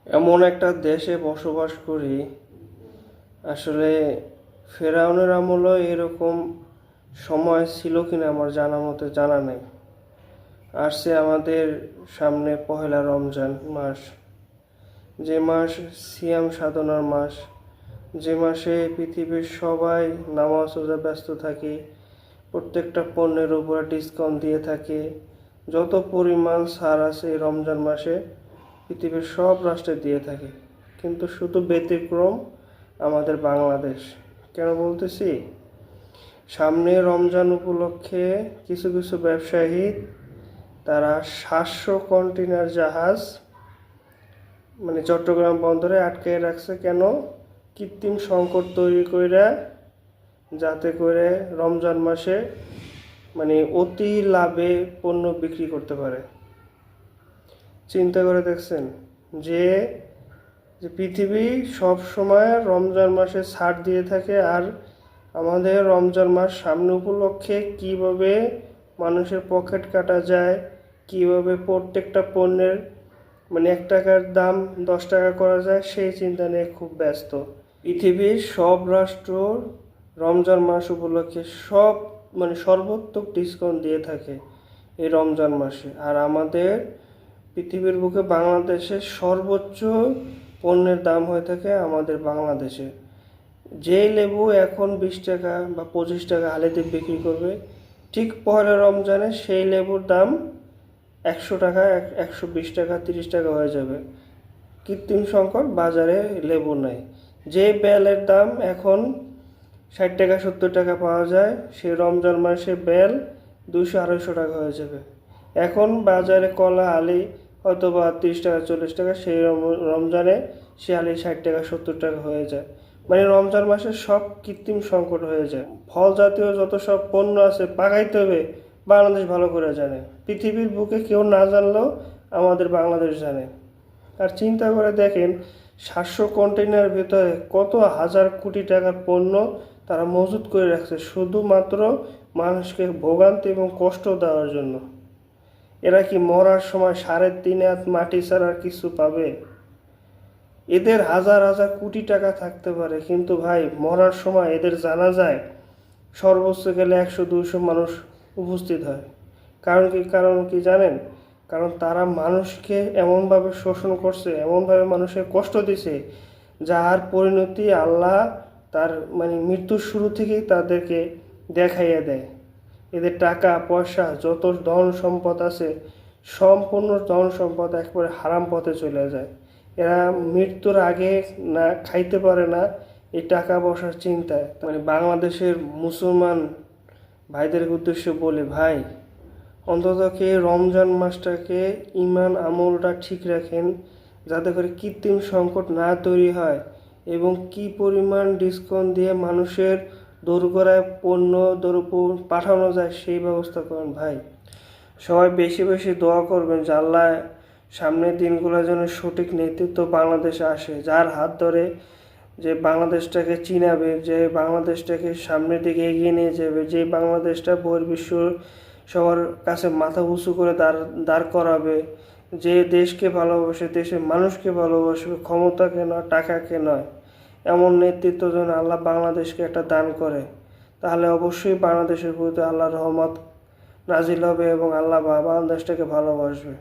এমন একটা দেশে বসবাস করি, আসলে ফেরাউনের আমলেও এরকম সময় ছিল কিনা আমার জানা মতে জানা নেই। আসছে আমাদের সামনে পহেলা রমজান মাস, যে মাস সিয়াম সাধনার মাস, যে মাসে পৃথিবীর সবাই নামাজ রোজা ব্যস্ত থাকে, প্রত্যেকটা পণ্যের উপরে ডিসকাউন্ট দিয়ে থাকে। যত পরিমাণ ছাড় আছে এই রমজান মাসে পৃথিবীর সব রাষ্ট্রে দিয়ে থাকে, কিন্তু শুধু ব্যতিক্রম আমাদের বাংলাদেশ। কেন বলতেছি? সামনে রমজান উপলক্ষে কিছু কিছু ব্যবসায়ী তারা 700 কন্টেনার জাহাজ চট্টগ্রাম বন্দরে আটকে রাখছে। কেন? কৃত্রিম সংকট তৈরি কইরা, যাতে করে রমজান মাসে অতি লাভে পণ্য বিক্রি করতে পারে। চিন্তা করে দেখছেন যে পৃথিবী সব সময় রমজান মাসে ছাড় দিয়ে থাকে, আর আমাদের রমজান মাস সামনে উপলক্ষে কিভাবে মানুষের পকেট কাটা যায়, কিভাবে প্রত্যেকটা পণ্যের 1 টাকার দাম 10 টাকা করা যায়, সেই চিন্তা নিয়ে খুব ব্যস্ত। পৃথিবীর সব রাষ্ট্র রমজান মাস উপলক্ষে সর্বোত্তম ডিসকাউন্ট দিয়ে থাকে এই রমজান মাসে। আর আমাদের পৃথিবীর বুকে বাংলাদেশের সর্বোচ্চ পণ্যের দাম হয়ে থাকে আমাদের বাংলাদেশে। যে লেবু এখন 20 টাকা বা 25 টাকা হালিতে বিক্রি করবে, ঠিক পহেলা রমজানে সেই লেবুর দাম 100 টাকা, 120 টাকা, 30 টাকা হয়ে যাবে। কৃত্রিম সংকট, বাজারে লেবু নাই। যে বেলের দাম এখন 60 টাকা 70 টাকা পাওয়া যায়, সেই রমজান মাসে বেল 200-250 টাকা হয়ে যাবে। এখন বাজারে কলা আলি হয়তো বা 30 টাকা 40 টাকা, সেই রমজানে সে আলি 60 টাকা 70 টাকা হয়ে যায়। রমজান মাসে সব কৃত্রিম সংকট হয়ে যায়। ফল জাতীয় যত সব পণ্য আছে পাকাইতে হবে, বাংলাদেশ ভালো করে জানে। পৃথিবীর বুকে কেউ না জানলেও আমাদের বাংলাদেশ জানে। আর চিন্তা করে দেখেন, 700 কন্টেনারের ভিতরে কত হাজার কোটি টাকার পণ্য তারা মজুত করে রাখছে, শুধুমাত্র মানুষকে ভোগান্তি এবং কষ্ট দেওয়ার জন্য। এরা কি মরার সময় 3.5 হাত মাটি ছাড়া কিছু পাবে? এদের হাজার হাজার কোটি টাকা থাকতে পারে, কিন্তু ভাই মরার সময় এদের জানা যায় সর্বোচ্চ গেলে 100-200 মানুষ উপস্থিত হয়। কারণ কি জানেন? কারণ তারা মানুষকে এমনভাবে শোষণ করছে, এমনভাবে মানুষের কষ্ট দিছে, যার পরিণতি আল্লাহ তার মৃত্যুর শুরু থেকেই তাদেরকে দেখাইয়া দেয়। এদের টাকা পয়সা যত ধন সম্পদ আছে, সম্পূর্ণ ধন সম্পদ একবারে হারাম পথে চলে যায়। এরা মৃত্যুর আগে না খাইতে পারে না এই টাকা পয়সার চিন্তায়। বাংলাদেশের মুসলমান ভাইদের উদ্দেশ্যে বলে, ভাই অন্ততকে রমজান মাসটাকে ইমান আমলটা ঠিক রাখেন, যাতে করে কৃত্রিম সংকট না তৈরি হয়, এবং কি পরিমাণ ডিসকাউন্ট দিয়ে মানুষের দোরগোড়ায় পণ্য পাঠানো যায় সেই ব্যবস্থা করেন। ভাই সবাই বেশি বেশি দোয়া করবেন যে আল্লাহ সামনের দিনগুলো যেন সঠিক নেতৃত্ব বাংলাদেশে আসে, যার হাত ধরে যে বাংলাদেশটাকে চিনাবে, যে বাংলাদেশটাকে সামনের দিকে এগিয়ে নিয়ে যাবে, যে বাংলাদেশটা বহির্বিশ্ব সবার কাছে মাথা উঁচু করে দাঁড় করাবে, যে দেশকে ভালোবাসে, দেশের মানুষকে ভালোবাসবে, ক্ষমতাকে নয় টাকাকে নয়, এমন নেতৃত্ব যেন আল্লাহ বাংলাদেশকে একটা দান করে। তাহলে অবশ্যই বাংলাদেশের প্রতি আল্লাহর রহমত নাজিল হবে এবং আল্লাহ বাংলাদেশটাকে ভালোবাসবে।